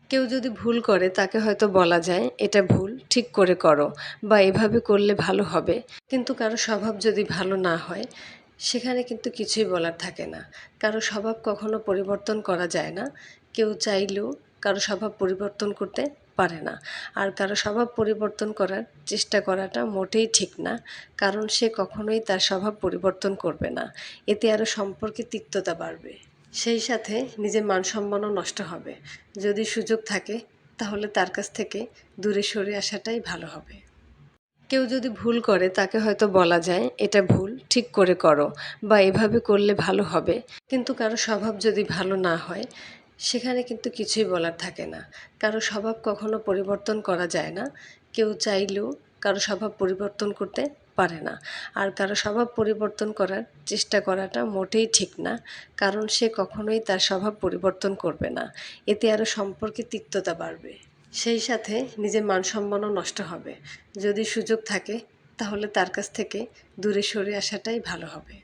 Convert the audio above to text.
কেউ যদি ভুল করে তাকে হয়তো বলা যায় এটা ভুল, ঠিক করে করো, বা এভাবে করলে ভালো হবে। কিন্তু কারো স্বভাব যদি ভালো না হয় সেখানে কিন্তু কিছুই বলার থাকে না। কারো স্বভাব কখনো পরিবর্তন করা যায় না। কেউ চাইলেও কারো স্বভাব পরিবর্তন করতে পারে না। আর কারো স্বভাব পরিবর্তন করার চেষ্টা করাটা মোটেই ঠিক না, কারণ সে কখনোই তার স্বভাব পরিবর্তন করবে না। এতে আরও সম্পর্কে তিক্ততা বাড়বে, সেই সাথে নিজের মান সম্মানও নষ্ট হবে। যদি সুযোগ থাকে তাহলে তার কাছ থেকে দূরে সরে আসাটাই ভালো হবে। কেউ যদি ভুল করে তাকে হয়তো বলা যায় এটা ভুল, ঠিক করে করো, বা এভাবে করলে ভালো হবে। কিন্তু কারো স্বভাব যদি ভালো না হয় সেখানে কিন্তু কিছুই বলার থাকে না। কারো স্বভাব কখনো পরিবর্তন করা যায় না। কেউ চাইলেও কারো স্বভাব পরিবর্তন করতে পারে না। আর কারো স্বভাব পরিবর্তন করার চেষ্টা করাটা মোটেই ঠিক না, কারণ সে কখনোই তার স্বভাব পরিবর্তন করবে না। এতে আরও সম্পর্কে তিক্ততা বাড়বে, সেই সাথে নিজের মান সম্মানও নষ্ট হবে। যদি সুযোগ থাকে তাহলে তার কাছ থেকে দূরে সরে আসাটাই ভালো হবে।